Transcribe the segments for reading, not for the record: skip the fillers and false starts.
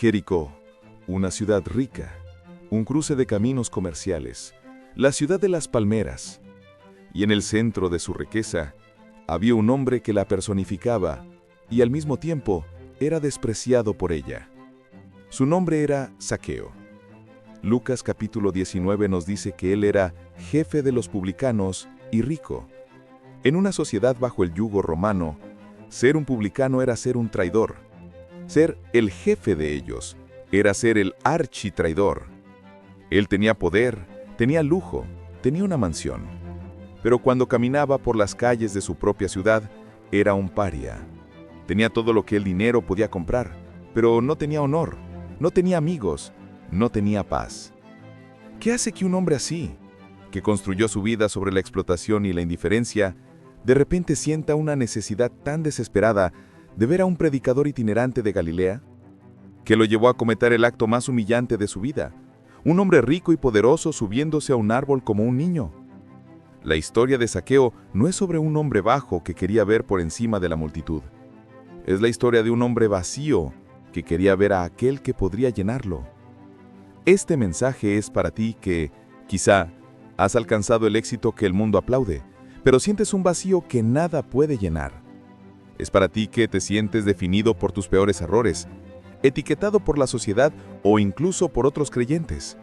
Jericó, una ciudad rica, un cruce de caminos comerciales, la ciudad de las palmeras. Y en el centro de su riqueza había un hombre que la personificaba y al mismo tiempo era despreciado por ella. Su nombre era Zaqueo. Lucas capítulo 19 nos dice que él era jefe de los publicanos y rico. En una sociedad bajo el yugo romano, ser un publicano era ser un traidor. Ser el jefe de ellos era ser el architraidor. Él tenía poder, tenía lujo, tenía una mansión. Pero cuando caminaba por las calles de su propia ciudad, era un paria. Tenía todo lo que el dinero podía comprar, pero no tenía honor, no tenía amigos, no tenía paz. ¿Qué hace que un hombre así, que construyó su vida sobre la explotación y la indiferencia, de repente sienta una necesidad tan desesperada de ver a un predicador itinerante de Galilea? ¿Qué lo llevó a cometer el acto más humillante de su vida? Un hombre rico y poderoso subiéndose a un árbol como un niño. La historia de Zaqueo no es sobre un hombre bajo que quería ver por encima de la multitud. Es la historia de un hombre vacío que quería ver a aquel que podría llenarlo. Este mensaje es para ti que, quizá, has alcanzado el éxito que el mundo aplaude, pero sientes un vacío que nada puede llenar. Es para ti que te sientes definido por tus peores errores, etiquetado por la sociedad o incluso por otros creyentes.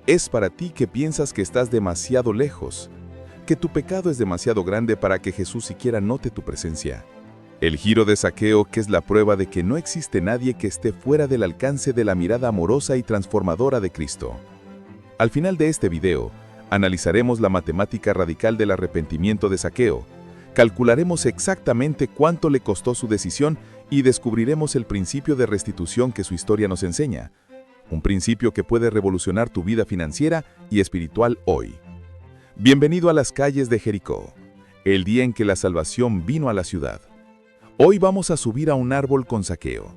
Es para ti que piensas que estás demasiado lejos, que tu pecado es demasiado grande para que Jesús siquiera note tu presencia. El giro de Zaqueo, que es la prueba de que no existe nadie que esté fuera del alcance de la mirada amorosa y transformadora de Cristo. Al final de este video, analizaremos la matemática radical del arrepentimiento de Zaqueo, calcularemos exactamente cuánto le costó su decisión y descubriremos el principio de restitución que su historia nos enseña, un principio que puede revolucionar tu vida financiera y espiritual hoy. Bienvenido a las calles de Jericó, el día en que la salvación vino a la ciudad. Hoy vamos a subir a un árbol con Zaqueo.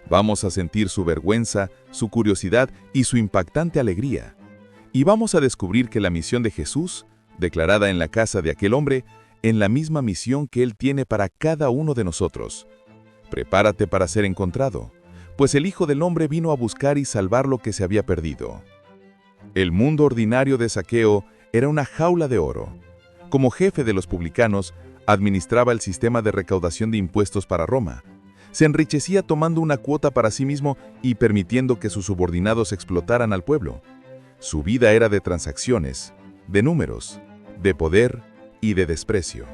Vamos a sentir su vergüenza, su curiosidad y su impactante alegría. Y vamos a descubrir que la misión de Jesús, declarada en la casa de aquel hombre, en la misma misión que Él tiene para cada uno de nosotros. Prepárate para ser encontrado, pues el Hijo del Hombre vino a buscar y salvar lo que se había perdido. El mundo ordinario de Zaqueo era una jaula de oro. Como jefe de los publicanos, administraba el sistema de recaudación de impuestos para Roma. Se enriquecía tomando una cuota para sí mismo y permitiendo que sus subordinados explotaran al pueblo. Su vida era de transacciones, de números, de poder y de desprecio.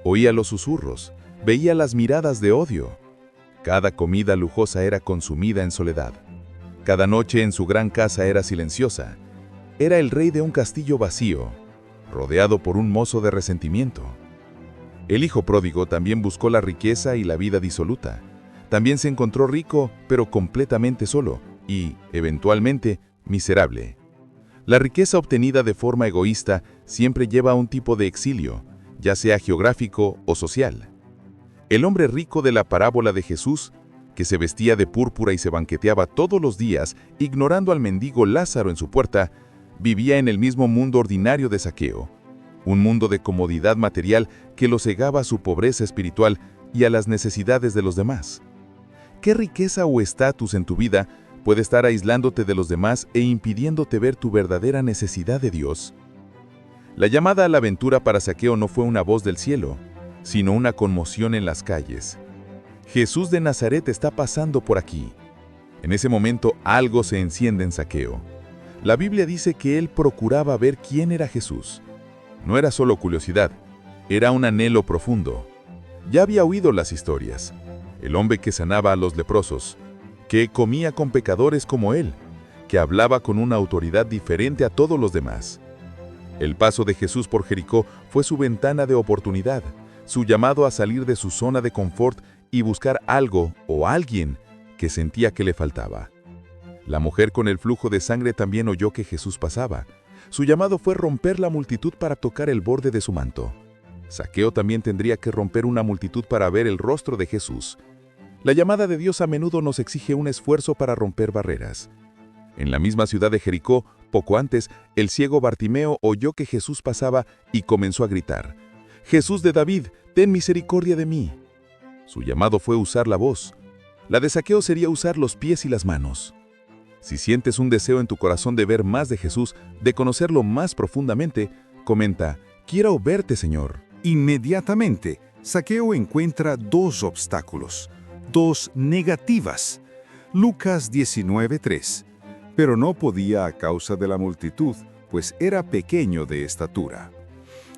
Oía los susurros, veía las miradas de odio. Cada comida lujosa era consumida en soledad. Cada noche en su gran casa era silenciosa. Era el rey de un castillo vacío, rodeado por un mozo de resentimiento. El hijo pródigo también buscó la riqueza y la vida disoluta. También se encontró rico, pero completamente solo y, eventualmente, miserable. La riqueza obtenida de forma egoísta siempre lleva a un tipo de exilio, ya sea geográfico o social. El hombre rico de la parábola de Jesús, que se vestía de púrpura y se banqueteaba todos los días, ignorando al mendigo Lázaro en su puerta, vivía en el mismo mundo ordinario de Zaqueo, un mundo de comodidad material que lo cegaba a su pobreza espiritual y a las necesidades de los demás. ¿Qué riqueza o estatus en tu vida puede estar aislándote de los demás e impidiéndote ver tu verdadera necesidad de Dios? La llamada a la aventura para Zaqueo no fue una voz del cielo, sino una conmoción en las calles. Jesús de Nazaret está pasando por aquí. En ese momento algo se enciende en Zaqueo. La Biblia dice que él procuraba ver quién era Jesús. No era solo curiosidad, era un anhelo profundo. Ya había oído las historias. El hombre que sanaba a los leprosos, que comía con pecadores como él, que hablaba con una autoridad diferente a todos los demás. El paso de Jesús por Jericó fue su ventana de oportunidad, su llamado a salir de su zona de confort y buscar algo o alguien que sentía que le faltaba. La mujer con el flujo de sangre también oyó que Jesús pasaba. Su llamado fue romper la multitud para tocar el borde de su manto. Zaqueo también tendría que romper una multitud para ver el rostro de Jesús. La llamada de Dios a menudo nos exige un esfuerzo para romper barreras. En la misma ciudad de Jericó, poco antes, el ciego Bartimeo oyó que Jesús pasaba y comenzó a gritar: «Jesús de David, ten misericordia de mí». Su llamado fue usar la voz. La de Zaqueo sería usar los pies y las manos. Si sientes un deseo en tu corazón de ver más de Jesús, de conocerlo más profundamente, comenta: «Quiero verte, Señor». Inmediatamente, Zaqueo encuentra dos obstáculos, dos negativas. Lucas 19:3. Pero no podía a causa de la multitud, pues era pequeño de estatura.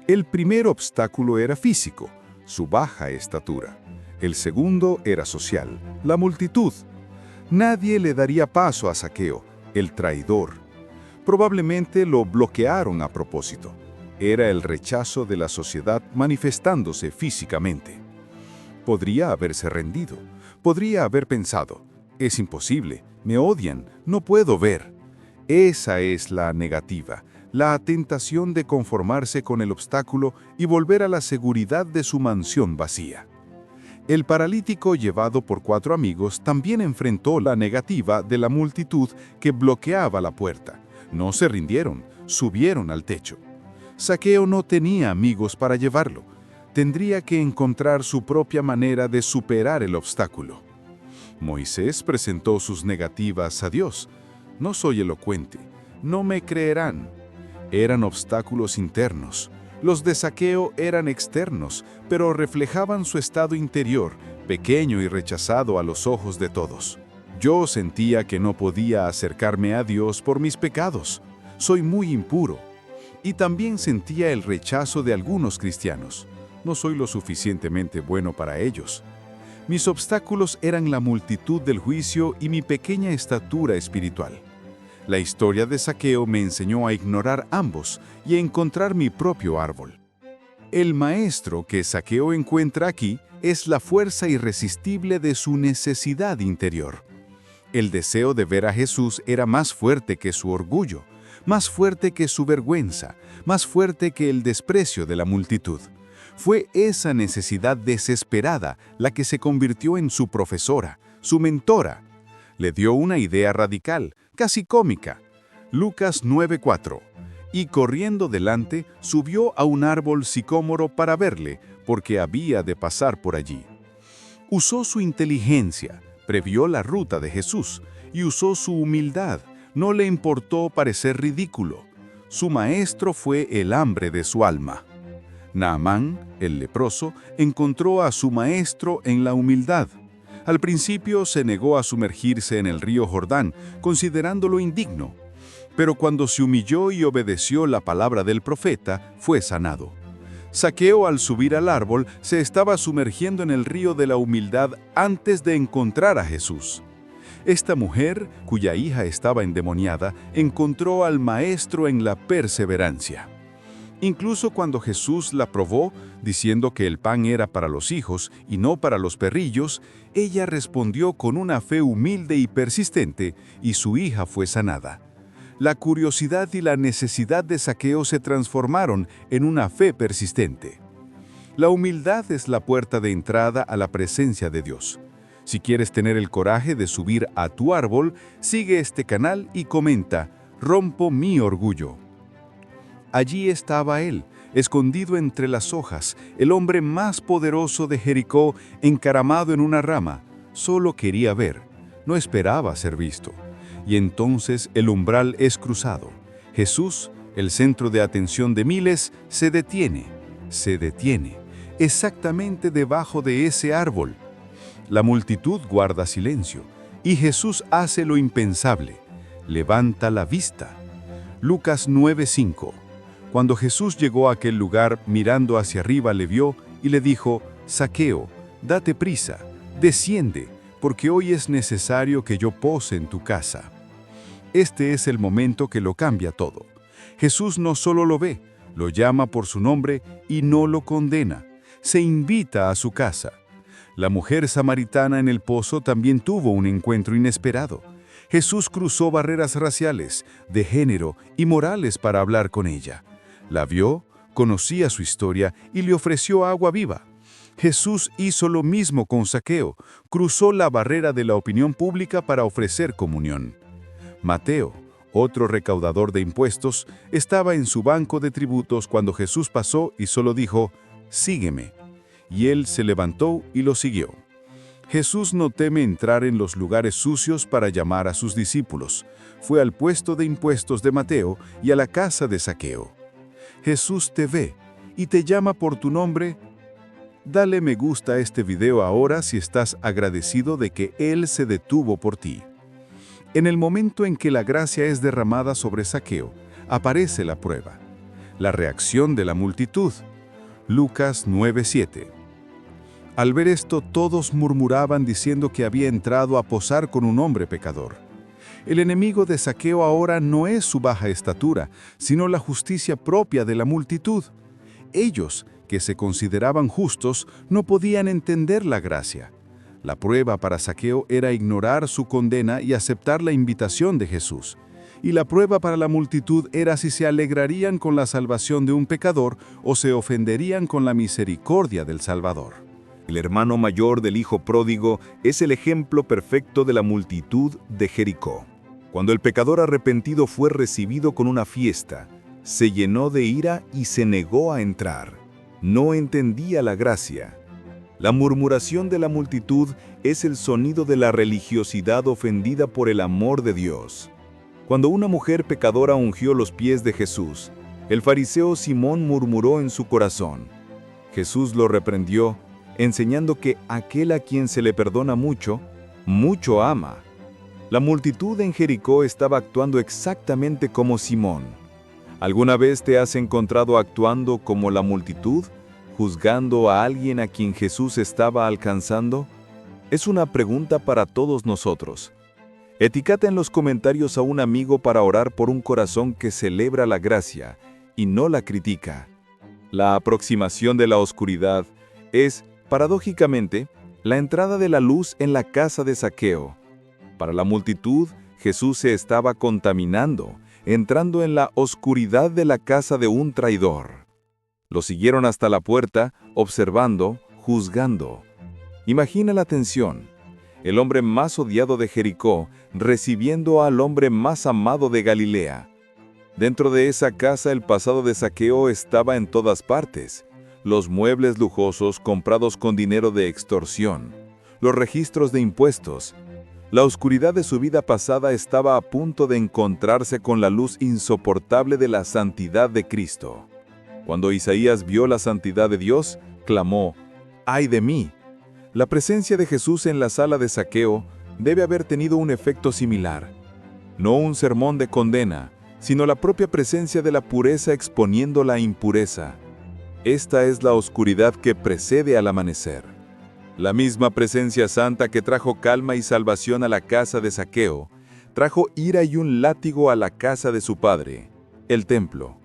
El primer obstáculo era físico, su baja estatura. El segundo era social, la multitud. Nadie le daría paso a Zaqueo, el traidor. Probablemente lo bloquearon a propósito. Era el rechazo de la sociedad manifestándose físicamente. Podría haberse rendido. Podría haber pensado: «Es imposible, me odian, no puedo ver». Esa es la negativa, la tentación de conformarse con el obstáculo y volver a la seguridad de su mansión vacía. El paralítico llevado por 4 amigos también enfrentó la negativa de la multitud que bloqueaba la puerta. No se rindieron, subieron al techo. Zaqueo no tenía amigos para llevarlo. Tendría que encontrar su propia manera de superar el obstáculo. Moisés presentó sus negativas a Dios. «No soy elocuente, no me creerán». Eran obstáculos internos. Los de Zaqueo eran externos, pero reflejaban su estado interior, pequeño y rechazado a los ojos de todos. Yo sentía que no podía acercarme a Dios por mis pecados. Soy muy impuro. Y también sentía el rechazo de algunos cristianos. No soy lo suficientemente bueno para ellos. Mis obstáculos eran la multitud del juicio y mi pequeña estatura espiritual. La historia de Zaqueo me enseñó a ignorar ambos y a encontrar mi propio árbol. El maestro que Zaqueo encuentra aquí es la fuerza irresistible de su necesidad interior. El deseo de ver a Jesús era más fuerte que su orgullo, más fuerte que su vergüenza, más fuerte que el desprecio de la multitud. Fue esa necesidad desesperada la que se convirtió en su profesora, su mentora. Le dio una idea radical, casi cómica. Lucas 9:4. Y corriendo delante, subió a un árbol sicómoro para verle, porque había de pasar por allí. Usó su inteligencia, previó la ruta de Jesús, y usó su humildad. No le importó parecer ridículo. Su maestro fue el hambre de su alma. Naamán, el leproso, encontró a su maestro en la humildad. Al principio se negó a sumergirse en el río Jordán, considerándolo indigno. Pero cuando se humilló y obedeció la palabra del profeta, fue sanado. Zaqueo, al subir al árbol, se estaba sumergiendo en el río de la humildad antes de encontrar a Jesús. Esta mujer, cuya hija estaba endemoniada, encontró al Maestro en la perseverancia. Incluso cuando Jesús la probó, diciendo que el pan era para los hijos y no para los perrillos, ella respondió con una fe humilde y persistente, y su hija fue sanada. La curiosidad y la necesidad de Zaqueo se transformaron en una fe persistente. La humildad es la puerta de entrada a la presencia de Dios. Si quieres tener el coraje de subir a tu árbol, sigue este canal y comenta: «Rompo mi orgullo». Allí estaba él, escondido entre las hojas, el hombre más poderoso de Jericó, encaramado en una rama. Solo quería ver, no esperaba ser visto. Y entonces el umbral es cruzado. Jesús, el centro de atención de miles, se detiene, exactamente debajo de ese árbol. La multitud guarda silencio, y Jesús hace lo impensable, levanta la vista. Lucas 9:5. Cuando Jesús llegó a aquel lugar, mirando hacia arriba le vio y le dijo: «Zaqueo, date prisa, desciende, porque hoy es necesario que yo pose en tu casa». Este es el momento que lo cambia todo. Jesús no solo lo ve, lo llama por su nombre y no lo condena. Se invita a su casa. La mujer samaritana en el pozo también tuvo un encuentro inesperado. Jesús cruzó barreras raciales, de género y morales para hablar con ella. La vio, conocía su historia y le ofreció agua viva. Jesús hizo lo mismo con Zaqueo, cruzó la barrera de la opinión pública para ofrecer comunión. Mateo, otro recaudador de impuestos, estaba en su banco de tributos cuando Jesús pasó y solo dijo: «Sígueme». Y él se levantó y lo siguió. Jesús no teme entrar en los lugares sucios para llamar a sus discípulos. Fue al puesto de impuestos de Mateo y a la casa de Zaqueo. Jesús te ve y te llama por tu nombre. Dale me gusta a este video ahora si estás agradecido de que Él se detuvo por ti. En el momento en que la gracia es derramada sobre Zaqueo, aparece la prueba. La reacción de la multitud. Lucas 9:7. Al ver esto, todos murmuraban diciendo que había entrado a posar con un hombre pecador. El enemigo de Zaqueo ahora no es su baja estatura, sino la justicia propia de la multitud. Ellos, que se consideraban justos, no podían entender la gracia. La prueba para Zaqueo era ignorar su condena y aceptar la invitación de Jesús. Y la prueba para la multitud era si se alegrarían con la salvación de un pecador o se ofenderían con la misericordia del Salvador. El hermano mayor del hijo pródigo es el ejemplo perfecto de la multitud de Jericó. Cuando el pecador arrepentido fue recibido con una fiesta, se llenó de ira y se negó a entrar. No entendía la gracia. La murmuración de la multitud es el sonido de la religiosidad ofendida por el amor de Dios. Cuando una mujer pecadora ungió los pies de Jesús, el fariseo Simón murmuró en su corazón. Jesús lo reprendió, enseñando que aquel a quien se le perdona mucho, mucho ama. La multitud en Jericó estaba actuando exactamente como Simón. ¿Alguna vez te has encontrado actuando como la multitud, juzgando a alguien a quien Jesús estaba alcanzando? Es una pregunta para todos nosotros. Etiqueta en los comentarios a un amigo para orar por un corazón que celebra la gracia y no la critica. La aproximación de la oscuridad es, paradójicamente, la entrada de la luz en la casa de Zaqueo. Para la multitud, Jesús se estaba contaminando, entrando en la oscuridad de la casa de un traidor. Lo siguieron hasta la puerta, observando, juzgando. Imagina la tensión. El hombre más odiado de Jericó, recibiendo al hombre más amado de Galilea. Dentro de esa casa el pasado de Zaqueo estaba en todas partes. Los muebles lujosos comprados con dinero de extorsión, los registros de impuestos. La oscuridad de su vida pasada estaba a punto de encontrarse con la luz insoportable de la santidad de Cristo. Cuando Isaías vio la santidad de Dios, clamó, ¡ay de mí! La presencia de Jesús en la sala de Zaqueo debe haber tenido un efecto similar. No un sermón de condena, sino la propia presencia de la pureza exponiendo la impureza. Esta es la oscuridad que precede al amanecer. La misma presencia santa que trajo calma y salvación a la casa de Zaqueo, trajo ira y un látigo a la casa de su padre, el templo.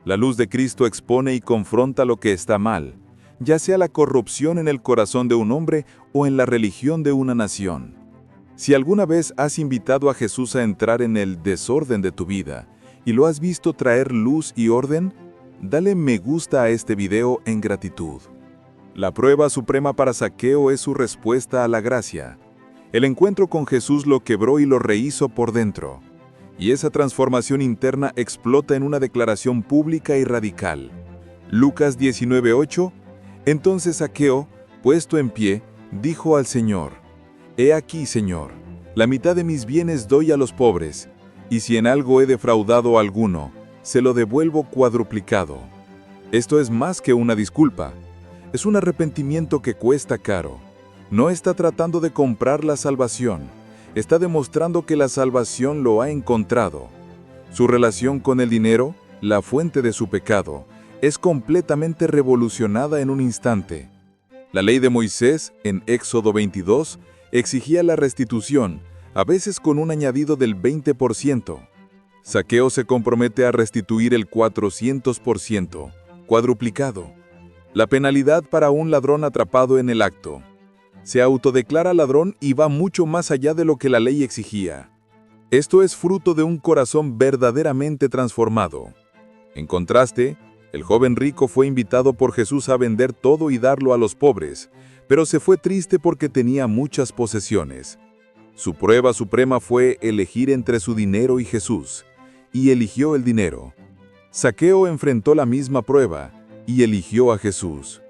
La luz de Cristo expone y confronta lo que está mal, ya sea la corrupción en el corazón de un hombre o en la religión de una nación. Si alguna vez has invitado a Jesús a entrar en el desorden de tu vida y lo has visto traer luz y orden, dale me gusta a este video en gratitud. La prueba suprema para Zaqueo es su respuesta a la gracia. El encuentro con Jesús lo quebró y lo rehizo por dentro. Y esa transformación interna explota en una declaración pública y radical. Lucas 19:8. Entonces Zaqueo, puesto en pie, dijo al Señor: He aquí, Señor, la mitad de mis bienes doy a los pobres, y si en algo he defraudado a alguno, se lo devuelvo cuadruplicado. Esto es más que una disculpa. Es un arrepentimiento que cuesta caro. No está tratando de comprar la salvación. Está demostrando que la salvación lo ha encontrado. Su relación con el dinero, la fuente de su pecado, es completamente revolucionada en un instante. La ley de Moisés, en Éxodo 22, exigía la restitución, a veces con un añadido del 20%. Zaqueo se compromete a restituir el 400%, cuadruplicado. La penalidad para un ladrón atrapado en el acto. Se autodeclara ladrón y va mucho más allá de lo que la ley exigía. Esto es fruto de un corazón verdaderamente transformado. En contraste, el joven rico fue invitado por Jesús a vender todo y darlo a los pobres, pero se fue triste porque tenía muchas posesiones. Su prueba suprema fue elegir entre su dinero y Jesús, y eligió el dinero. Zaqueo enfrentó la misma prueba y eligió a Jesús.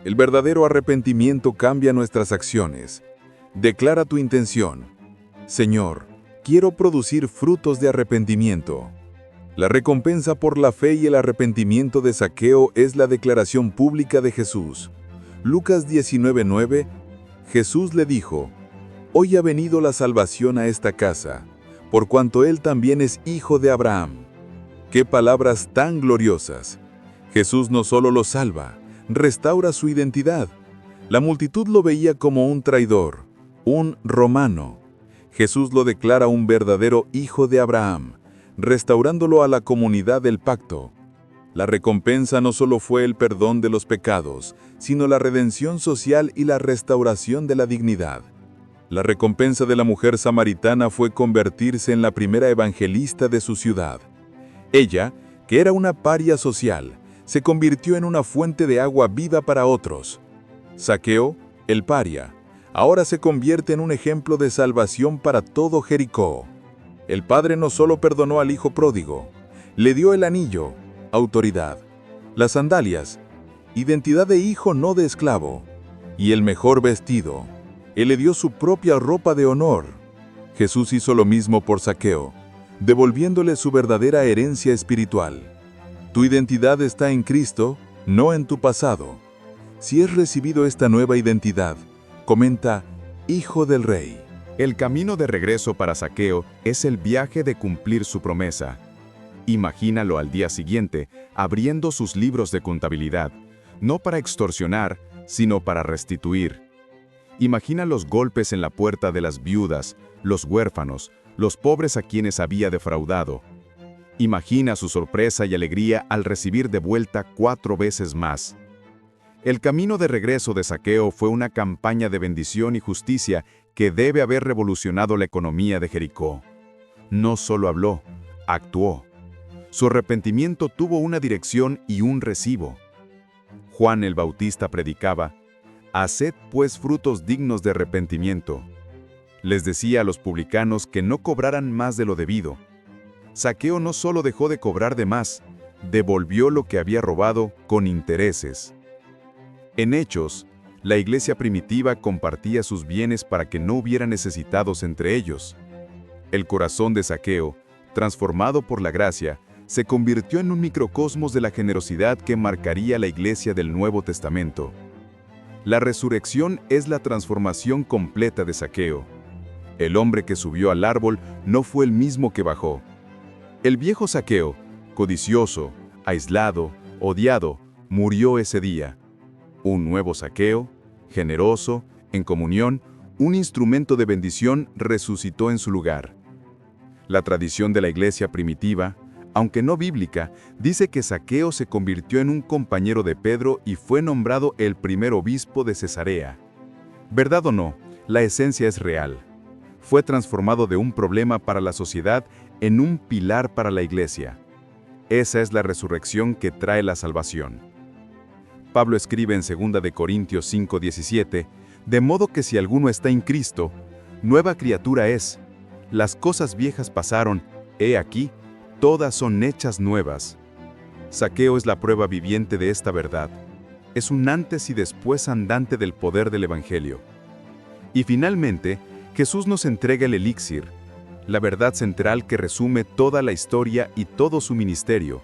El verdadero arrepentimiento cambia nuestras acciones. Declara tu intención. Señor, quiero producir frutos de arrepentimiento. La recompensa por la fe y el arrepentimiento de Zaqueo es la declaración pública de Jesús. Lucas 19:9, Jesús le dijo: Hoy ha venido la salvación a esta casa, por cuanto él también es hijo de Abraham. ¡Qué palabras tan gloriosas! Jesús no solo lo salva, restaura su identidad. La multitud lo veía como un traidor, un romano. Jesús lo declara un verdadero hijo de Abraham, restaurándolo a la comunidad del pacto. La recompensa no solo fue el perdón de los pecados, sino la redención social y la restauración de la dignidad. La recompensa de la mujer samaritana fue convertirse en la primera evangelista de su ciudad. Ella, que era una paria social, se convirtió en una fuente de agua viva para otros. Zaqueo, el paria, ahora se convierte en un ejemplo de salvación para todo Jericó. El padre no solo perdonó al hijo pródigo, le dio el anillo, autoridad, las sandalias, identidad de hijo no de esclavo, y el mejor vestido. Él le dio su propia ropa de honor. Jesús hizo lo mismo por Zaqueo, devolviéndole su verdadera herencia espiritual. Tu identidad está en Cristo, no en tu pasado. Si has recibido esta nueva identidad, comenta: Hijo del Rey. El camino de regreso para Zaqueo es el viaje de cumplir su promesa. Imagínalo al día siguiente, abriendo sus libros de contabilidad, no para extorsionar, sino para restituir. Imagina los golpes en la puerta de las viudas, los huérfanos, los pobres a quienes había defraudado. Imagina su sorpresa y alegría al recibir de vuelta 4 veces más. El camino de regreso de Zaqueo fue una campaña de bendición y justicia que debe haber revolucionado la economía de Jericó. No solo habló, actuó. Su arrepentimiento tuvo una dirección y un recibo. Juan el Bautista predicaba: «Haced pues frutos dignos de arrepentimiento». Les decía a los publicanos que no cobraran más de lo debido. Zaqueo no solo dejó de cobrar de más, devolvió lo que había robado con intereses. En Hechos, la iglesia primitiva compartía sus bienes para que no hubiera necesitados entre ellos. El corazón de Zaqueo, transformado por la gracia, se convirtió en un microcosmos de la generosidad que marcaría la iglesia del Nuevo Testamento. La resurrección es la transformación completa de Zaqueo. El hombre que subió al árbol no fue el mismo que bajó. El viejo Zaqueo, codicioso, aislado, odiado, murió ese día. Un nuevo Zaqueo, generoso, en comunión, un instrumento de bendición, resucitó en su lugar. La tradición de la iglesia primitiva, aunque no bíblica, dice que Zaqueo se convirtió en un compañero de Pedro y fue nombrado el primer obispo de Cesarea. ¿Verdad o no? La esencia es real. Fue transformado de un problema para la sociedad en un pilar para la iglesia. Esa es la resurrección que trae la salvación. Pablo escribe en 2 de Corintios 5:17, de modo que si alguno está en Cristo, nueva criatura es. Las cosas viejas pasaron, he aquí, todas son hechas nuevas. Zaqueo es la prueba viviente de esta verdad. Es un antes y después andante del poder del Evangelio. Y finalmente, Jesús nos entrega el elixir, la verdad central que resume toda la historia y todo su ministerio.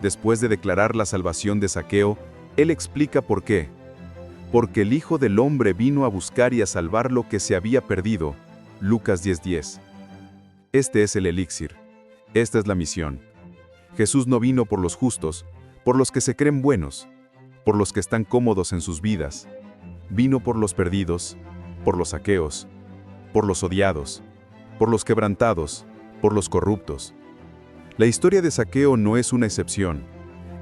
Después de declarar la salvación de Zaqueo, Él explica por qué. Porque el Hijo del Hombre vino a buscar y a salvar lo que se había perdido. Lucas 10:10. Este es el elixir. Esta es la misión. Jesús no vino por los justos, por los que se creen buenos, por los que están cómodos en sus vidas. Vino por los perdidos, por los Zaqueos, por los odiados, por los quebrantados, por los corruptos. La historia de Zaqueo no es una excepción.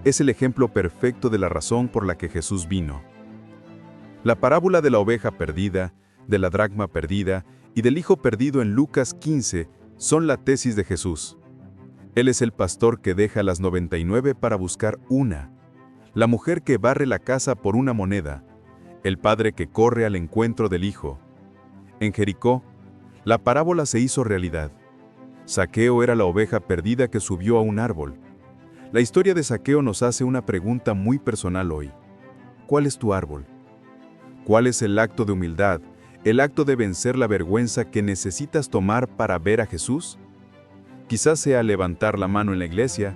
Es el ejemplo perfecto de la razón por la que Jesús vino. La parábola de la oveja perdida, de la dracma perdida y del hijo perdido en Lucas 15 son la tesis de Jesús. Él es el pastor que deja las 99 para buscar una, la mujer que barre la casa por una moneda, el padre que corre al encuentro del hijo. En Jericó, la parábola se hizo realidad. Zaqueo era la oveja perdida que subió a un árbol. La historia de Zaqueo nos hace una pregunta muy personal hoy. ¿Cuál es tu árbol? ¿Cuál es el acto de humildad, el acto de vencer la vergüenza que necesitas tomar para ver a Jesús? Quizás sea levantar la mano en la iglesia,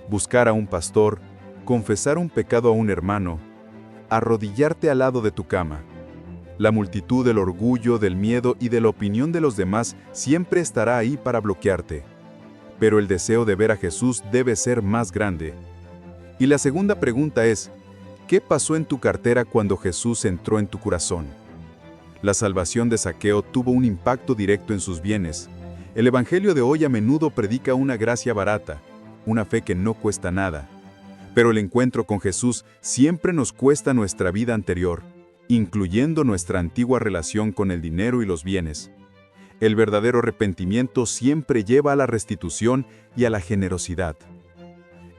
buscar a un pastor, confesar un pecado a un hermano, arrodillarte al lado de tu cama. La multitud del orgullo, del miedo y de la opinión de los demás siempre estará ahí para bloquearte. Pero el deseo de ver a Jesús debe ser más grande. Y la segunda pregunta es, ¿qué pasó en tu cartera cuando Jesús entró en tu corazón? La salvación de Zaqueo tuvo un impacto directo en sus bienes. El Evangelio de hoy a menudo predica una gracia barata, una fe que no cuesta nada. Pero el encuentro con Jesús siempre nos cuesta nuestra vida anterior, incluyendo nuestra antigua relación con el dinero y los bienes. El verdadero arrepentimiento siempre lleva a la restitución y a la generosidad.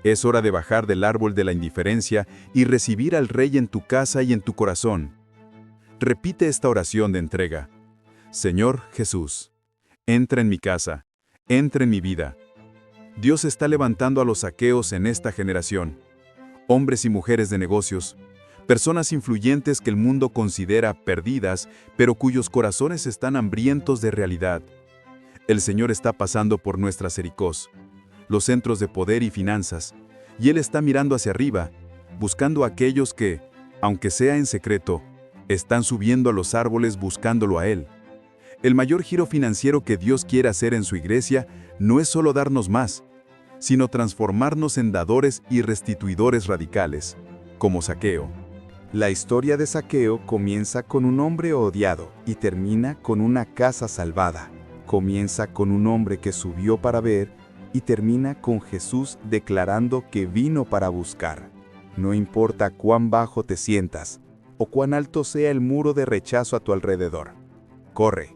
Es hora de bajar del árbol de la indiferencia y recibir al Rey en tu casa y en tu corazón. Repite esta oración de entrega. Señor Jesús, entra en mi casa, entra en mi vida. Dios está levantando a los Zaqueos en esta generación. Hombres y mujeres de negocios, personas influyentes que el mundo considera perdidas, pero cuyos corazones están hambrientos de realidad. El Señor está pasando por nuestras Jericós, los centros de poder y finanzas, y Él está mirando hacia arriba, buscando a aquellos que, aunque sea en secreto, están subiendo a los árboles buscándolo a Él. El mayor giro financiero que Dios quiere hacer en su iglesia no es solo darnos más, sino transformarnos en dadores y restituidores radicales, como Zaqueo. La historia de Zaqueo comienza con un hombre odiado y termina con una casa salvada. Comienza con un hombre que subió para ver y termina con Jesús declarando que vino para buscar. No importa cuán bajo te sientas o cuán alto sea el muro de rechazo a tu alrededor. Corre,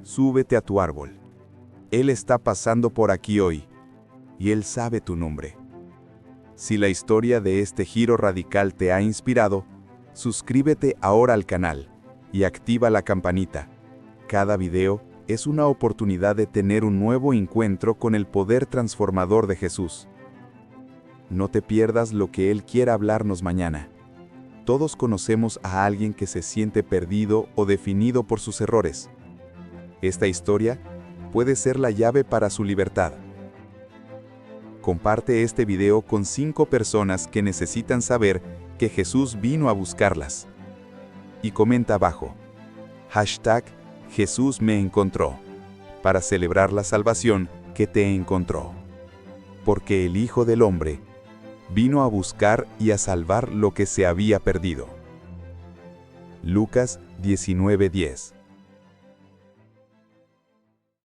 súbete a tu árbol. Él está pasando por aquí hoy y Él sabe tu nombre. Si la historia de este giro radical te ha inspirado, suscríbete ahora al canal y activa la campanita. Cada video es una oportunidad de tener un nuevo encuentro con el poder transformador de Jesús. No te pierdas lo que Él quiera hablarnos mañana. Todos conocemos a alguien que se siente perdido o definido por sus errores. Esta historia puede ser la llave para su libertad. Comparte este video con 5 personas que necesitan saber que Jesús vino a buscarlas. Y comenta abajo, #Jesús me encontró, para celebrar la salvación que te encontró. Porque el Hijo del Hombre vino a buscar y a salvar lo que se había perdido. Lucas 19:10